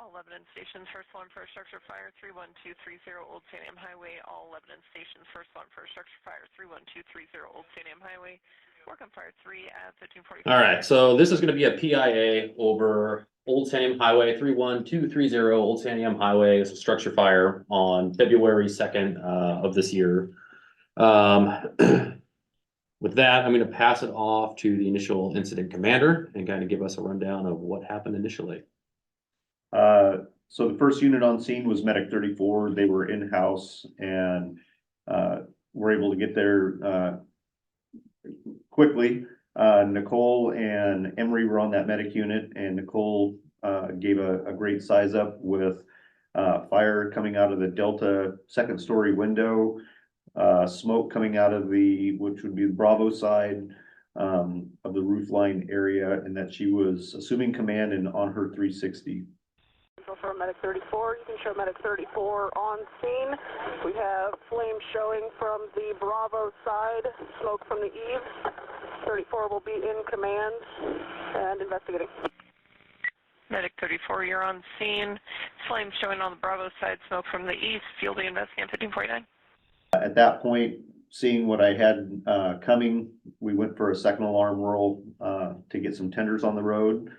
All Lebanon stations, first one for structure fire 31230 Old Santiam Highway. All Lebanon stations, first one for structure fire 31230 Old Santiam Highway. Work on fire 3 at 1545. All right, so this is going to be a PIA over Old Santiam Highway 31230 Old Santiam Highway. It's a structure fire on February 2nd of this year. With that, I'm going to pass it off to the initial incident commander and kind of give us a rundown of what happened initially. So the first unit on scene was Medic 34. They were in-house and were able to get there quickly. Nicole and Emery were on that medic unit, and Nicole gave a great size up with fire coming out of the Delta second story window, smoke coming out of which would be the Bravo side of the roof line area, and that she was assuming command and on her 360. For Medic 34, you can show Medic 34 on scene. We have flames showing from the Bravo side, smoke from the eaves. 34 will be in command and investigating. Medic 34, you're on scene. Flames showing on the Bravo side, smoke from the east. Fielding investigate 1549. At that point, seeing what I had coming, we went for a second alarm roll to get some tenders on the road.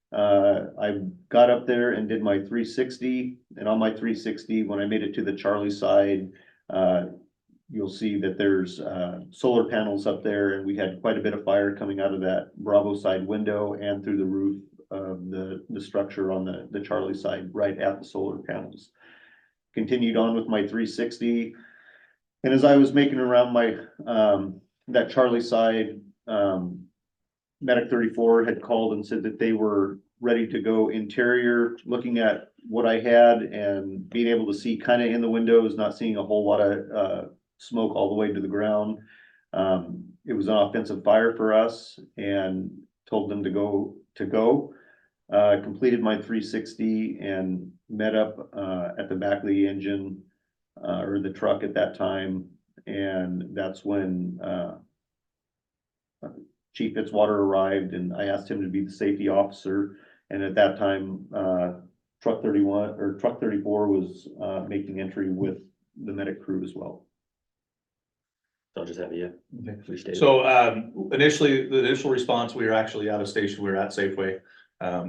I got up there and did my 360, and on my 360, when I made it to the Charlie side, you'll see that there's solar panels up there, and we had quite a bit of fire coming out of that Bravo side window and through the roof of the structure on the Charlie side, right at the solar panels. Continued on with my 360, and as I was making around my that Charlie side, Medic 34 had called and said that they were ready to go interior, looking at what I had and being able to see kind of in the windows, not seeing a whole lot of smoke all the way to the ground. It was an offensive fire for us, and told them to go. Completed my 360 and met up at the back of the engine or the truck at that time, and that's when Chief Fitzwater arrived, and I asked him to be the safety officer. And at that time, truck 34 was making entry with the medic crew as well. So I'll just have you. Okay. So initially, the initial response, we were actually out of station. We were at Safeway.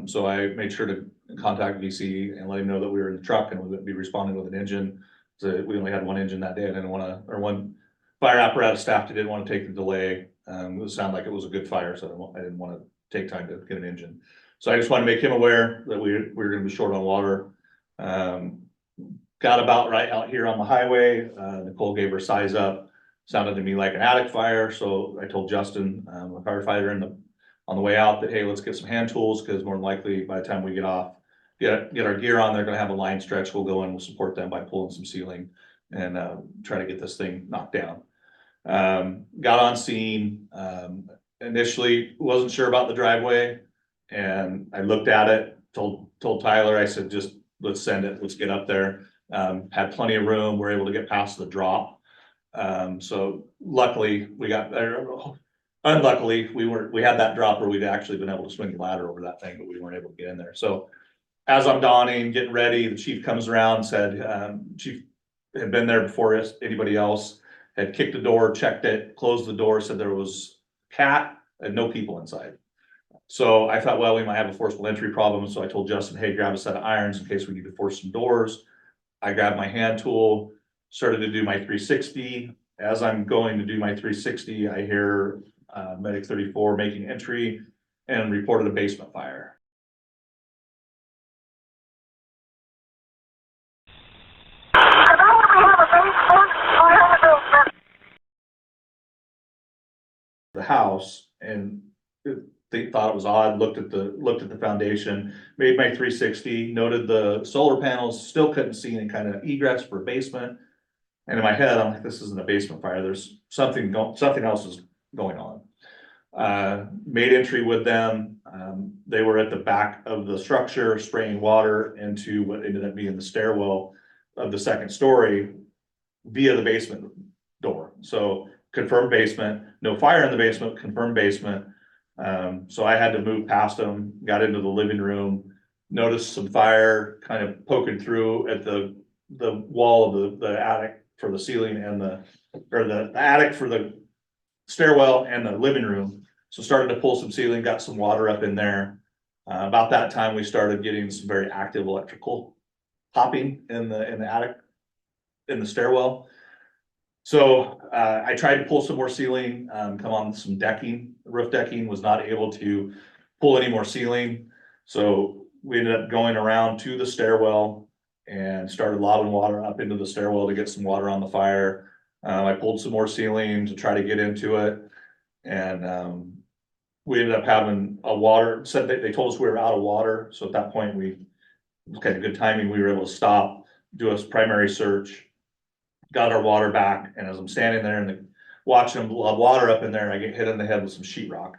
So I made sure to contact VC and let him know that we were in the truck and we would be responding with an engine. So we only had one engine that day. I didn't want to, or one fire apparatus staff didn't want to take the delay. It would sound like it was a good fire, so I didn't want to take time to get an engine. So I just want to make him aware that we were going to be short on water. Got about right out here on the highway. Nicole gave her size up. Sounded to me like an attic fire. So I told Justin, a firefighter on the way out, that, hey, let's get some hand tools, because more than likely by the time we get off, get our gear on, they're going to have a line stretch. We'll go in, we'll support them by pulling some ceiling and try to get this thing knocked down. Got on scene. Initially wasn't sure about the driveway, and I looked at it, told Tyler, I said, just let's send it, let's get up there. Had plenty of room, we're able to get past the drop. So luckily we got there. Unluckily, we had that drop where we'd actually been able to swing the ladder over that thing, but we weren't able to get in there. So as I'm donning, getting ready, the chief comes around, said, chief had been there before anybody else, had kicked the door, checked it, closed the door, said there was cat and no people inside. So I thought, well, we might have a forcible entry problem. So I told Justin, hey, grab a set of irons in case we need to force some doors. I grabbed my hand tool, started to do my 360. As I'm going to do my 360, I hear Medic 34 making entry and reported a basement fire. The house, and they thought it was odd, looked at the foundation, made my 360, noted the solar panels, still couldn't see any kind of egress for basement. And in my head, I'm like, this isn't a basement fire, there's something else is going on. Made entry with them. They were at the back of the structure spraying water into what ended up being the stairwell of the second story via the basement door. So confirmed basement, no fire in the basement, confirmed basement. So I had to move past them, got into the living room, noticed some fire kind of poking through at the wall of the attic for the ceiling and the attic for the stairwell and the living room. So started to pull some ceiling, got some water up in there. About that time, we started getting some very active electrical popping in the attic, in the stairwell. So I tried to pull some more ceiling, come on some decking. The roof decking was not able to pull any more ceiling. So we ended up going around to the stairwell and started lobbing water up into the stairwell to get some water on the fire. I pulled some more ceiling to try to get into it. And we ended up having a water, said they told us we were out of water. So at that point, it was kind of good timing. We were able to stop, do a primary search, got our water back. And as I'm standing there and watching them lob water up in there, I get hit in the head with some sheetrock.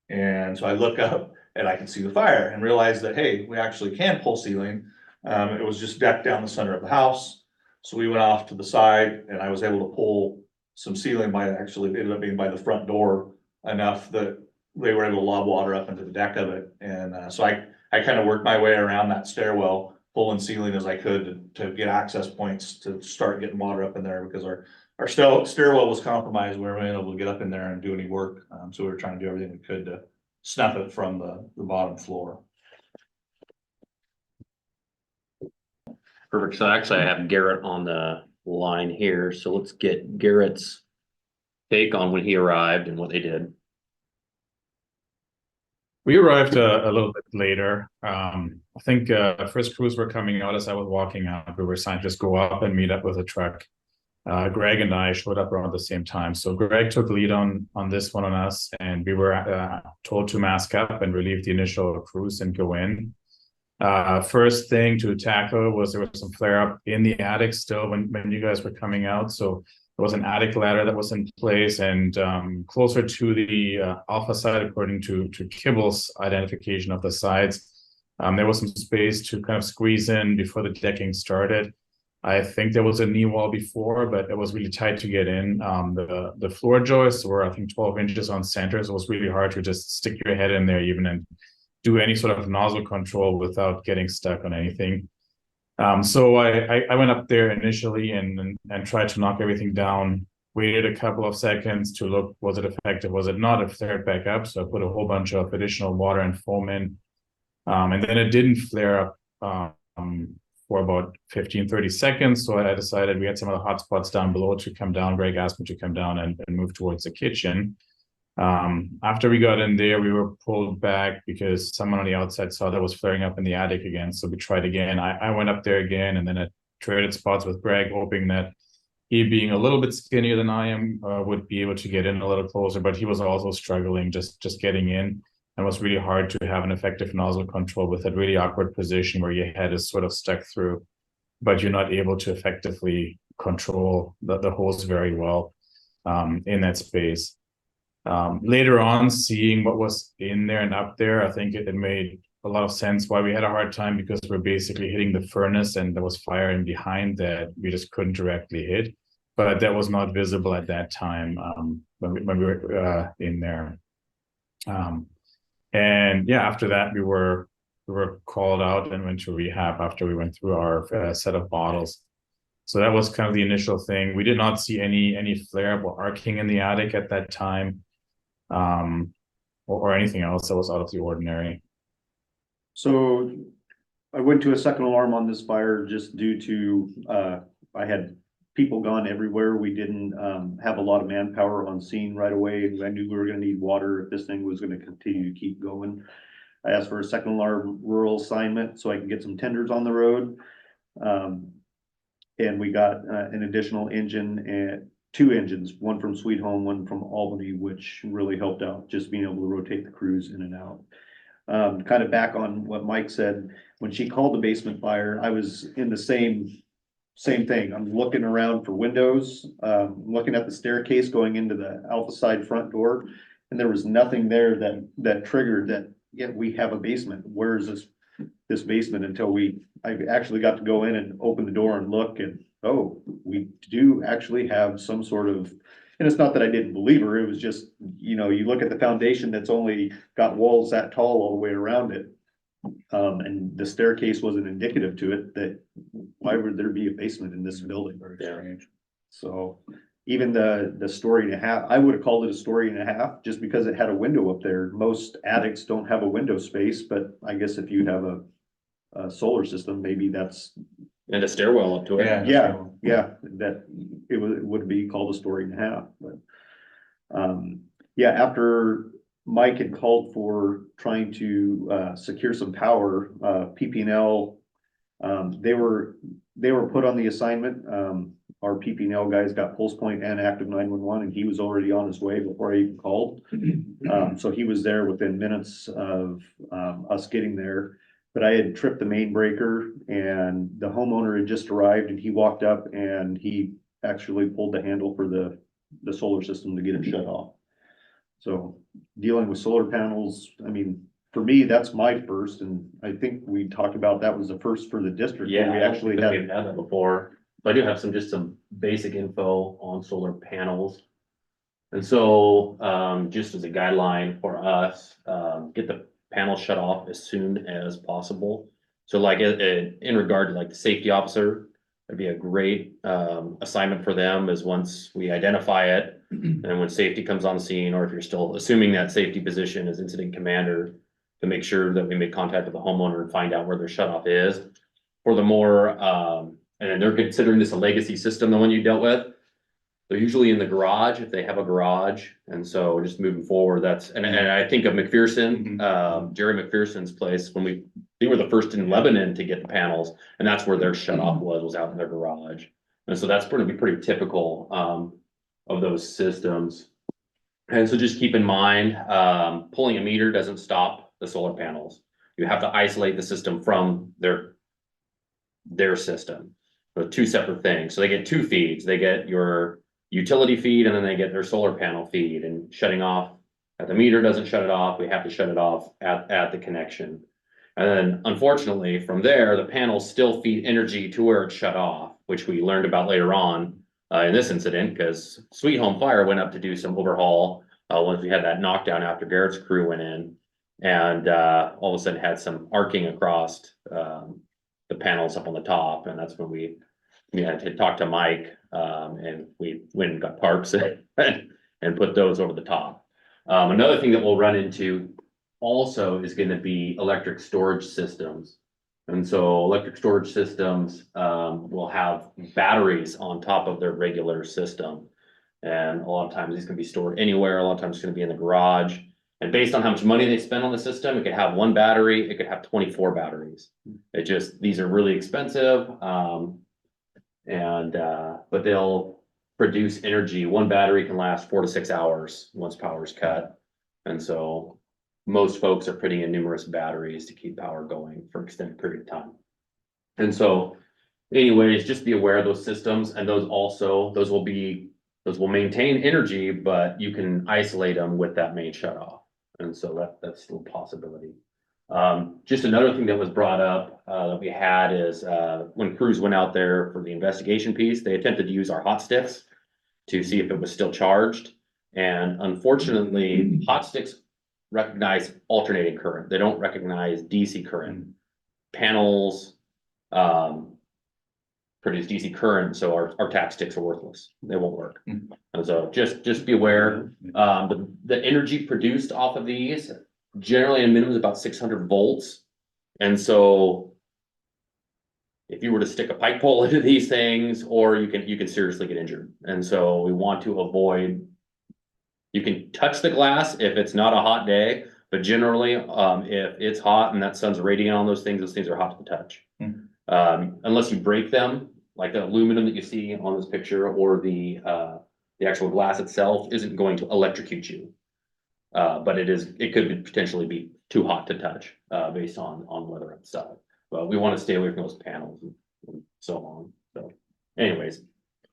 And so I look up and I can see the fire and realize that, hey, we actually can pull ceiling. It was just decked down the center of the house. So we went off to the side and I was able to pull some ceiling actually it ended up being by the front door enough that they were able to lob water up into the deck of it. And so I kind of worked my way around that stairwell, pulling ceiling as I could to get access points to start getting water up in there, because our stairwell was compromised. We weren't able to get up in there and do any work. So we were trying to do everything we could to snuff it from the bottom floor. Perfect. So actually I have Garrett on the line here. So let's get Garrett's take on when he arrived and what they did. We arrived a little bit later. I think first crews were coming out as I was walking out. We were assigned to just go up and meet up with a truck. Greg and I showed up around the same time. So Greg took lead on this one on us, and we were told to mask up and relieve the initial crews and go in. First thing to tackle was there was some flare up in the attic still when you guys were coming out. So there was an attic ladder that was in place, and closer to the alpha side, according to Kibble's identification of the sides, there was some space to kind of squeeze in before the decking started. I think there was a knee wall before, but it was really tight to get in. The floor joists were, I think, 12 inches on center, so it was really hard to just stick your head in there even and do any sort of nozzle control without getting stuck on anything. So I went up there initially and tried to knock everything down, waited a couple of seconds to look, was it effective, was it not? It flared back up, so I put a whole bunch of additional water and foam in. And then it didn't flare up for about 15-30 seconds, so I decided we had some of the hot spots down below to come down. Greg asked me to come down and move towards the kitchen. After we got in there, we were pulled back because someone on the outside saw that was flaring up in the attic again. So we tried again. I went up there again, and then I traded spots with Greg, hoping that he, being a little bit skinnier than I am, would be able to get in a little closer. But he was also struggling just getting in, and it was really hard to have an effective nozzle control with that really awkward position where your head is sort of stuck through, but you're not able to effectively control the hose very well in that space. Later on, seeing what was in there and up there, I think it made a lot of sense why we had a hard time, because we're basically hitting the furnace and there was fire in behind that we just couldn't directly hit, but that was not visible at that time when we were in there. And yeah, after that we were called out and went to rehab after we went through our set of bottles. So that was kind of the initial thing. We did not see any flare up or arcing in the attic at that time. Or anything else that was out of the ordinary. So I went to a second alarm on this fire just due to I had people gone everywhere. We didn't have a lot of manpower on scene right away. I knew we were going to need water if this thing was going to continue to keep going. I asked for a second alarm rural assignment so I could get some tenders on the road. And we got an additional engine and 2 engines, one from Sweet Home, one from Albany, which really helped out, just being able to rotate the crews in and out. Kind of back on what Mike said, when she called the basement fire, I was in the same thing. I'm looking around for windows, looking at the staircase going into the alpha side front door, and there was nothing there that triggered that, yeah, we have a basement. Where is this basement? Until I actually got to go in and open the door and look, and oh, we do actually have some sort of, and it's not that I didn't believe her, it was just, you know, you look at the foundation that's only got walls that tall all the way around it. And the staircase wasn't indicative to it, that why would there be a basement in this building? Very Yeah. strange. So even the story and a half, I would have called it a story and a half just because it had a window up there. Most attics don't have a window space, but I guess if you have a solar system, maybe that's, And a stairwell up to it. yeah, that it would be called a story and a half, but. Yeah, after Mike had called for trying to secure some power, PP&L, they were put on the assignment. Our PP&L guys got pulse point and active 911, and he was already on his way before I even called. So he was there within minutes of us getting there. But I had tripped the main breaker, and the homeowner had just arrived, and he walked up and he actually pulled the handle for the solar system to get it shut off. So dealing with solar panels, I mean, for me, that's my first, and I think we talked about that was the first for the district. Yeah, We I don't actually think had, we've had that before, but I do have just some basic info on solar panels. And so, just as a guideline for us, get the panel shut off as soon as possible. So like, in regard to like the safety officer, that'd be a great, assignment for them, is once we identify it, and when safety comes on scene, or if you're still assuming that safety position as incident commander, to make sure that we make contact with the homeowner and find out where their shut off is. For the more, and they're considering this a legacy system, the one you dealt with, they're usually in the garage if they have a garage. And so just moving forward, that's, and I think of McPherson, Jerry McPherson's place, when they were the first in Lebanon to get the panels, and that's where their shut off was out in their garage. And so that's going to be pretty typical, of those systems. And so just keep in mind, pulling a meter doesn't stop the solar panels. You have to isolate the system from their system. So two separate things. So they get two feeds. They get your utility feed, and then they get their solar panel feed, and shutting off at the meter doesn't shut it off. We have to shut it off at the connection. And then unfortunately from there, the panels still feed energy to where it's shut off, which we learned about later on in this incident, because Sweet Home Fire went up to do some overhaul once we had that knockdown after Garrett's crew went in, and all of a sudden had some arcing across the panels up on the top. And that's when we had to talk to Mike, and we went and got tarps and put those over the top. Another thing that we'll run into also is going to be electric storage systems. And so electric storage systems will have batteries on top of their regular system. And a lot of times these can be stored anywhere. A lot of times it's going to be in the garage. And based on how much money they spend on the system, it could have one battery, it could have 24 batteries. These are really expensive. But they'll produce energy. One battery can last 4 to 6 hours once power is cut. And so most folks are putting in numerous batteries to keep power going for an extended period of time. And so anyways, just be aware of those systems, and those will maintain energy, but you can isolate them with that main shut off. And so that's still a possibility. Just another thing that was brought up that we had is when crews went out there for the investigation piece, they attempted to use our hot sticks to see if it was still charged. And unfortunately, hot sticks recognize alternating current. They don't recognize DC current. Panels produce DC current, so our tack sticks are worthless. They won't work. And so just be aware. The energy produced off of these, generally a minimum is about 600 volts. And so if you were to stick a pike pole into these things, or you can seriously get injured. And so we want to avoid, you can touch the glass if it's not a hot day, but generally if it's hot and that sun's radiating on those things are hot to the touch. Unless you break them, like the aluminum that you see on this picture, or the actual glass itself isn't going to electrocute you. But it could potentially be too hot to touch based on weather outside. But we want to stay away from those panels and so on. So anyways,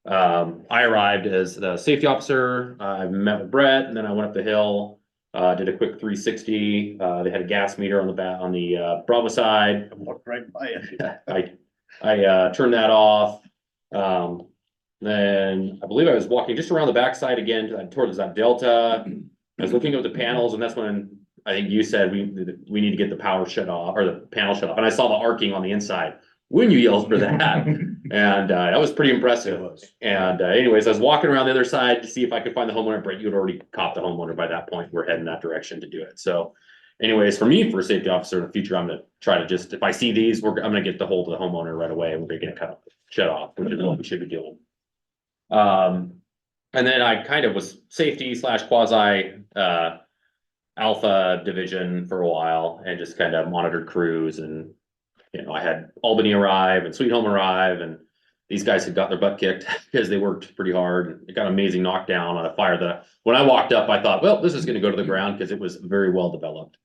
I arrived as the safety officer. I met with Brett, and then I went up the hill, did a quick 360. They had a gas meter on the Bravo side. I walked right by it. I turned that off. Then I believe I was walking just around the backside again towards that delta. I was looking at the panels, and that's when I think you said we need to get the power shut off or the panel shut off. And I saw the arcing on the inside when you yelled for that. And that was pretty impressive. It was. And anyways, I was walking around the other side to see if I could find the homeowner. Brett, you had already caught the homeowner by that point. We're heading that direction to do it. So anyways, for me, for a safety officer in the future, I'm gonna try to just, if I see these, I'm gonna get the hold of the homeowner right away and we're gonna shut off, which is what we should be doing. And then I kind of was safety / quasi alpha division for a while and just kind of monitored crews. And I had Albany arrive and Sweet Home arrive, and these guys had got their butt kicked because they worked pretty hard. It got an amazing knockdown on a fire that when I walked up, I thought, well, this is going to go to the ground because it was very well developed.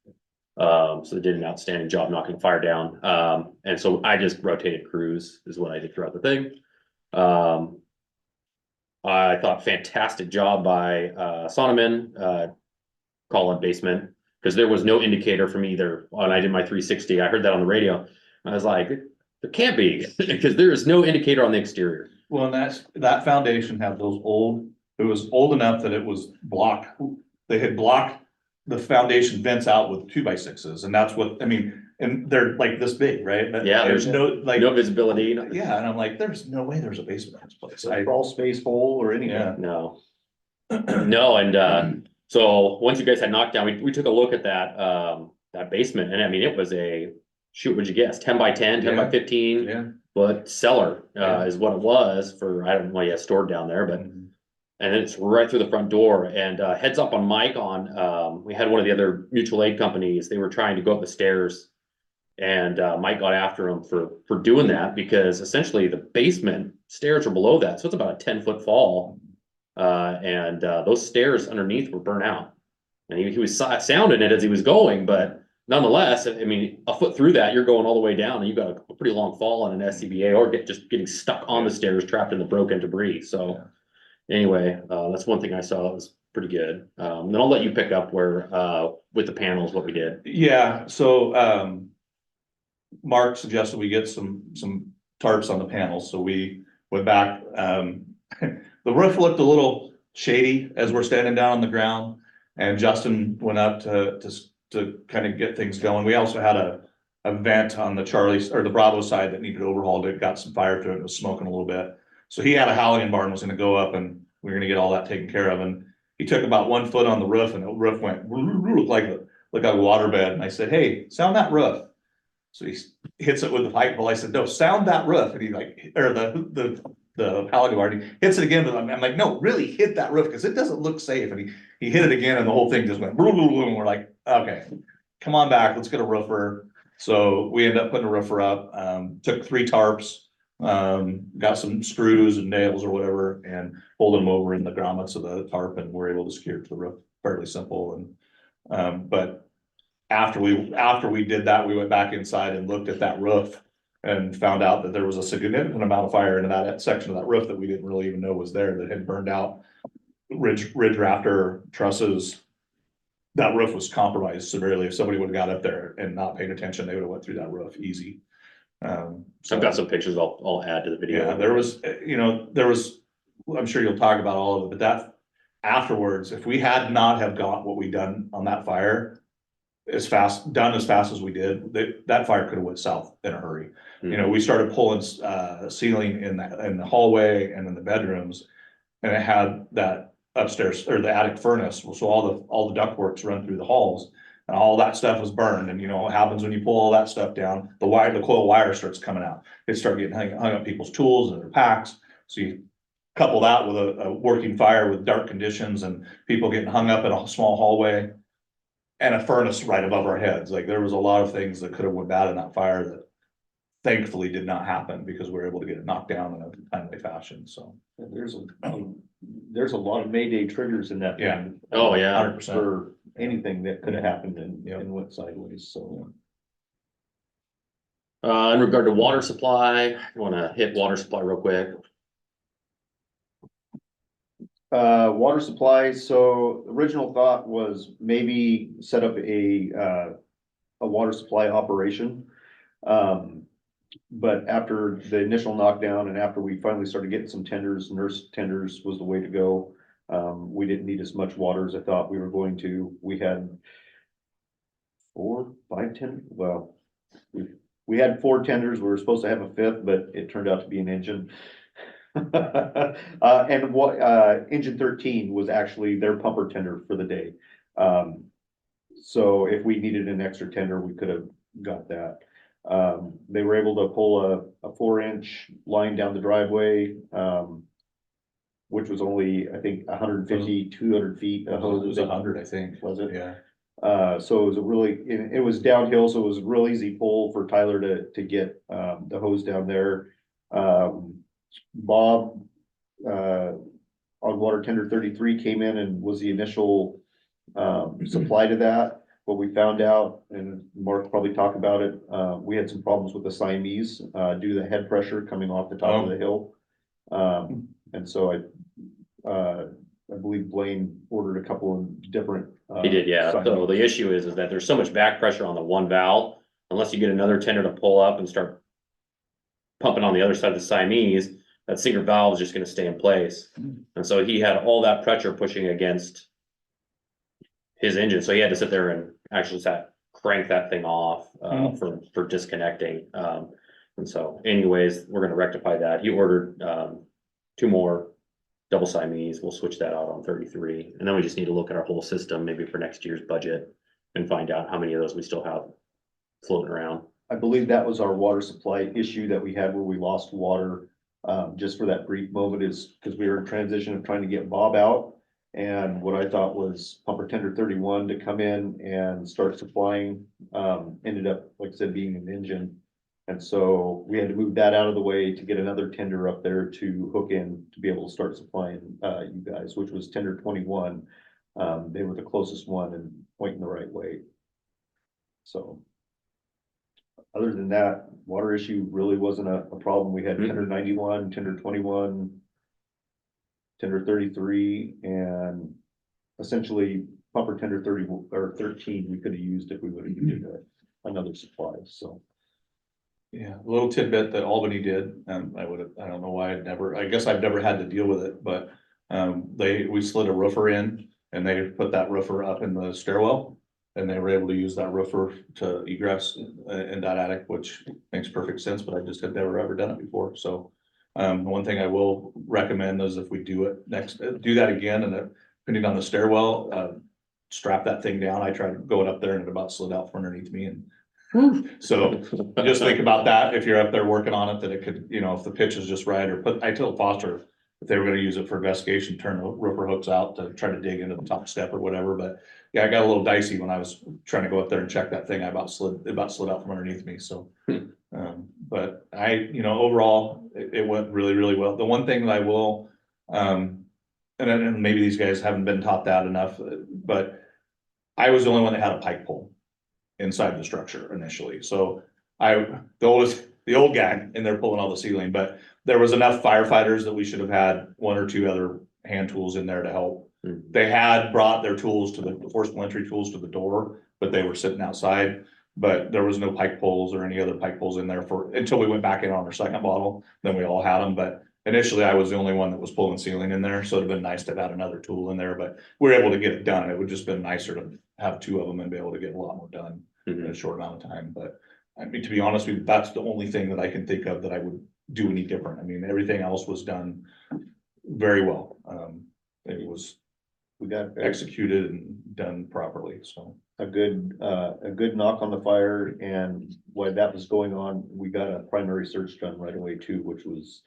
So they did an outstanding job knocking fire down. And so I just rotated crews is what I did throughout the thing. I thought fantastic job by Sonneman, call-in basement, because there was no indicator from either when I did my 360. I heard that on the radio. I was like, there can't be, because there is no indicator on the exterior. Well, and that foundation had those it was old enough that it was blocked. They had blocked the foundation vents out with 2x6s, and that's what, I mean, and they're like this big, right? But Yeah, there's no, like, no visibility. yeah, and I'm like, there's no way there's a basement in this place. A crawl space hole or anything. Yeah. No. No, and so once you guys had knocked down, we took a look at that basement, and I mean, it was shoot, what'd you guess? 10 by 10, 10 by 15 Yeah. foot cellar, Yeah. is what it was for, I don't know, yeah, stored down there, but, and it's right through the front door. And heads up on Mike we had one of the other mutual aid companies, they were trying to go up the stairs, and Mike got after him for doing that, because essentially the basement stairs are below that, so it's about a 10-foot fall. And those stairs underneath were burnt out, and he was sounding it as he was going, but nonetheless, I mean, a foot through that, you're going all the way down, and you've got a pretty long fall on an SCBA, or just getting stuck on the stairs, trapped in the broken debris. So anyway, that's one thing I saw that was pretty good. Then I'll let you pick up where with the panels what we did. Yeah, so Mark suggested we get some tarps on the panels, so we went back. The roof looked a little shady as we're standing down on the ground, and Justin went up to kind of get things going. We also had a vent on the the Bravo side that needed overhauled. It got some fire to it. It was smoking a little bit. So he had a Halligan barn, was going to go up, and we were going to get all that taken care of. And he took about 1 foot on the roof, and the roof went like a waterbed. And I said, "Hey, sound that roof." So he hits it with the pipe pole. I said, "No, sound that roof." And he the Halligan barn, he hits it again. But I'm like, "No, really hit that roof, because it doesn't look safe." And he hit it again, and the whole thing just went boom, boom, boom. We're like, "Okay, come on back. Let's get a roofer." So we ended up putting a roofer up, took 3 tarps, got some screws and nails or whatever, and pulled them over in the grommets of the tarp, and we're able to secure it to the roof. Fairly simple. And but after we did that, we went back inside and looked at that roof and found out that there was a significant amount of fire in that section of that roof that we didn't really even know was there, that had burned out ridge rafter trusses. That roof was compromised severely. If somebody would have got up there and not paid attention, they would have went through that roof easy. So I've got some pictures I'll add to the video. Yeah, there was, I'm sure you'll talk about all of it, but that afterwards, if we had not have got what we done on that fire as fast as we did, that fire could have went south in a hurry. Mm-hmm. We started pulling ceiling in the hallway and in the bedrooms, and it had that upstairs or the attic furnace. So all the ductworks run through the halls, and all that stuff was burned. And what happens when you pull all that stuff down, the coil wire starts coming out. It starts getting hung up people's tools and their packs. So you couple that with a working fire with dark conditions and people getting hung up in a small hallway and a furnace right above our heads. Like, there was a lot of things that could have went bad in that fire that thankfully did not happen, because we were able to get it knocked down in a timely fashion. So There's a lot of Mayday triggers in that. Yeah. thing, Oh, yeah. 100%. For anything that could have happened and went sideways, so. In regard to water supply, I want to hit water supply real quick. Water supply, so original thought was maybe set up a water supply operation. But after the initial knockdown and after we finally started getting some tenders, nurse tenders was the way to go. We didn't need as much water as I thought we were going to. We had 4, 5 tenders. Well, we had 4 tenders. We were supposed to have a 5th, but it turned out to be an engine. And what, engine 13 was actually their pumper tender for the day. So if we needed an extra tender, we could have got that. They were able to pull a 4-inch line down the driveway, which was only, I think, 150, 200 feet. It was 100, I think. Was it? Yeah. So it was a really, it was downhill, so it was a real easy pull for Tyler to get, the hose down there. Bob, on water tender 33 came in and was the initial, supply to that. What we found out, and Mark probably talked about it, we had some problems with the Siamese, due to the head pressure coming off the top of the hill. And so I believe Blaine ordered a couple of different. He did, yeah. So Siamese. the issue is that there's so much back pressure on the one valve, unless you get another tender to pull up and start pumping on the other side of the Siamese, that single valve is just gonna stay in place. And so he had all that pressure pushing against his engine, so he had to sit there and actually crank that thing off, for disconnecting. And so anyways, we're gonna rectify that. He ordered, 2 more double Siamese. We'll switch that out on 33. And then we just need to look at our whole system, maybe for next year's budget, and find out how many of those we still have floating around. I believe that was our water supply issue that we had where we lost water, just for that brief moment, is because we were in transition of trying to get Bob out. And what I thought was pumper tender 31 to come in and start supplying, ended up, like I said, being an engine. And so we had to move that out of the way to get another tender up there to hook in to be able to start supplying, you guys, which was tender 21. They were the closest one and pointing the right way. So other than that, water issue really wasn't a problem. We had tender 91, tender 21, tender 33, and essentially pumper tender 30 or 13 we could have used if we would have needed another supply. So Yeah, a little tidbit that Albany did, and I don't know why I guess I've never had to deal with it, but we slid a roofer in and they put that roofer up in the stairwell. And they were able to use that roofer to egress in that attic, which makes perfect sense, but I just had never ever done it before. So the one thing I will recommend is if we do that again, and depending on the stairwell, strap that thing down. I tried going up there and it about slid out from underneath me. And so just think about that. If you're up there working on it, that it could, if the pitch is just right, I told Foster if they were gonna use it for investigation, turn the roofer hooks out to try to dig into the top step or whatever. But yeah, I got a little dicey when I was trying to go up there and check that thing. I about slid out from underneath me. So, but overall, it went really, really well. The one thing that I will, and maybe these guys haven't been taught that enough, but I was the only one that had a pike pole inside the structure initially. So the old guy in there pulling all the ceiling, but there was enough firefighters that we should have had 1 or 2 other hand tools in there to help. They had brought their tools to the forcible entry tools to the door, but they were sitting outside. But there was no pike poles or any other pike poles in there until we went back in on our second bottle. Then we all had them. But initially I was the only one that was pulling ceiling in there. So it'd have been nice to have had another tool in there, but we were able to get it done. It would just been nicer to have 2 of them and be able to get a lot more done in a short amount of time. But I mean, to be honest with you, that's the only thing that I can think of that I would do any different. I mean, everything else was done very well. We got executed and done properly. So a good knock on the fire, and while that was going on, we got a primary search done right away too, which was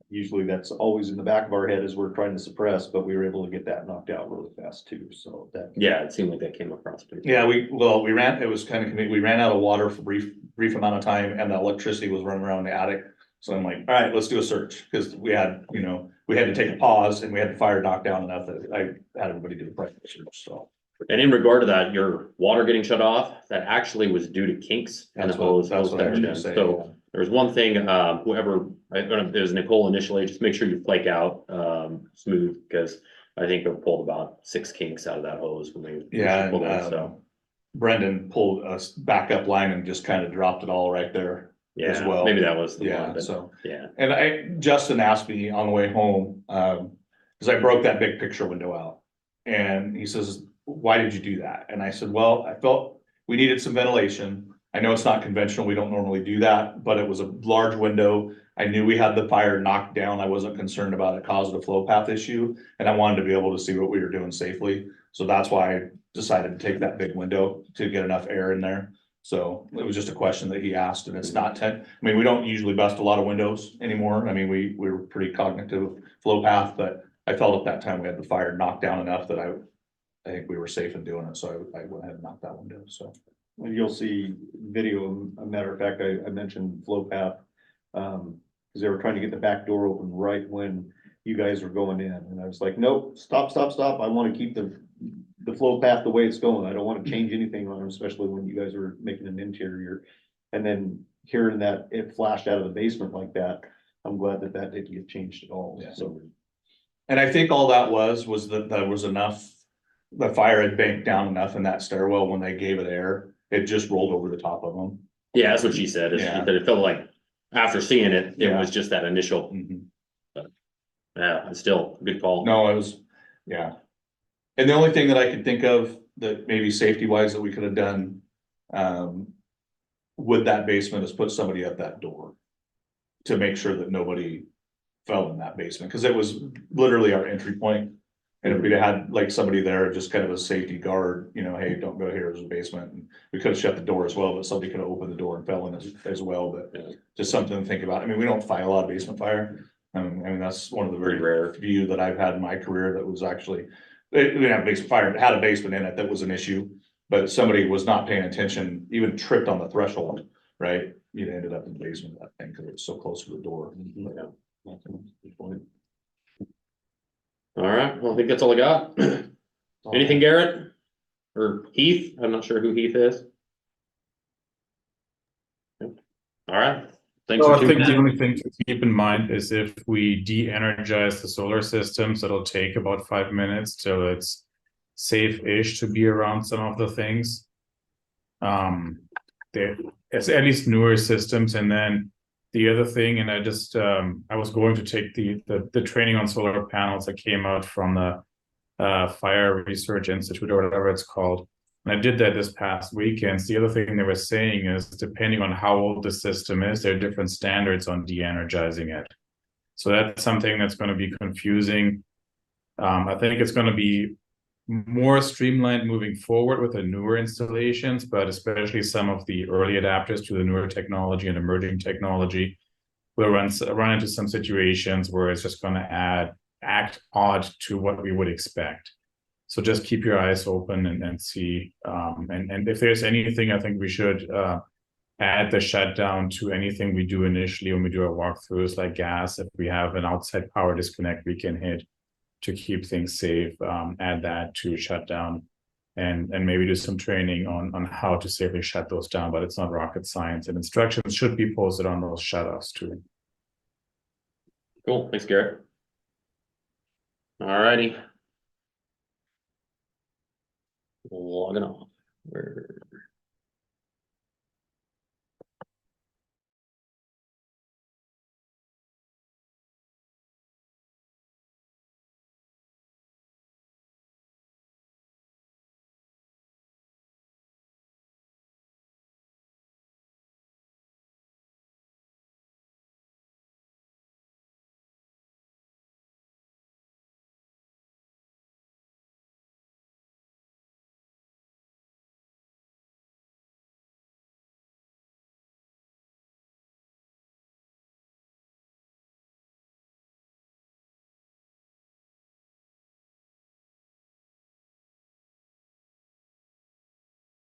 usually that's always in the back of our head as we're trying to suppress, but we were able to get that knocked out really fast too. So that it seemed like that came across pretty. Yeah, we ran out of water for brief amount of time, and the electricity was running around the attic. So I'm like, all right, let's do a search, because we had to take a pause and we had the fire knocked down enough that I had everybody do the primary search. So. And in regard to that, your water getting shut off, that actually was due to kinks in the hose. That's what I heard you say. So there's one thing, whoever, I don't know if it was Nicole initially, just make sure you flake out smooth, because I think we pulled about 6 kinks out of that hose when we pulled it. So Brendan pulled a backup line and just kind of dropped it all right there as well. Maybe that was the one. But, so yeah. And Justin asked me on the way home, because I broke that big picture window out, and he says, why did you do that? And I said, well, I felt we needed some ventilation. I know it's not conventional, we don't normally do that, but it was a large window. I knew we had the fire knocked down, I wasn't concerned about it causing a flow path issue, and I wanted to be able to see what we were doing safely. So that's why I decided to take that big window to get enough air in there. So it was just a question that he asked, and it's not I mean, we don't usually bust a lot of windows anymore. I mean, we were pretty cognitive flow path, but I felt at that time we had the fire knocked down enough that I think we were safe in doing it, so I went ahead and knocked that window, so. And you'll see video, a matter of fact, I mentioned flow path. Cause they were trying to get the back door open right when you guys were going in, and I was like, nope, stop. I wanna keep the flow path the way it's going. I don't wanna change anything on them, especially when you guys were making an interior. And then hearing that it flashed out of the basement like that, I'm glad that didn't get changed at all, Yeah. so. And I think all that was that there was enough, the fire had banked down enough in that stairwell when they gave it air, it just rolled over the top of them. Yeah, that's what she said, is Yeah. that it felt like after seeing it, it Yeah. was just that initial, Mhm. yeah, it's still a good call. No, it was, yeah. And the only thing that I could think of that maybe safety wise that we could have done, with that basement is put somebody at that door. To make sure that nobody fell in that basement, cause it was literally our entry point. And if we'd had like somebody there, just kind of a safety guard, you know, hey, don't go here, there's a basement, and we could have shut the door as well, but somebody could have opened the door and fell in as well, but. Just something to think about. I mean, we don't fight a lot of basement fire. I mean, that's one of the very Pretty rare. few that I've had in my career that was actually. We didn't have a basement fire, it had a basement in it, that was an issue. But somebody was not paying attention, even tripped on the threshold, right? You ended up in the basement of that thing because it was so close to the door. Good point. All right, well, I think that's all I got. Anything, Garrett? Or Heath? I'm not sure who Heath is. All right. Thanks So for I think tuning the in. only thing to keep in mind is if we de-energize the solar systems, it'll take about 5 minutes till it's safe-ish to be around some of the things. It's at least newer systems, and then the other thing, and I was going to take the training on solar panels that came out from the Fire Research Institute or whatever it's called. And I did that this past weekend. The other thing they were saying is, depending on how old the system is, there are different standards on de-energizing it. So that's something that's going to be confusing. I think it's going to be more streamlined moving forward with the newer installations, but especially some of the early adapters to the newer technology and emerging technology will run into some situations where it's just going to act odd to what we would expect. So just keep your eyes open and see. And if there's anything, I think we should add the shutdown to anything we do initially when we do our walkthroughs, like gas. If we have an outside power disconnect, we can hit to keep things safe. Add that to shutdown, and maybe do some training on how to safely shut those down. But it's not rocket science, and instructions should be posted on those shutoffs too. Cool, thanks, Garrett. All righty. Logging off.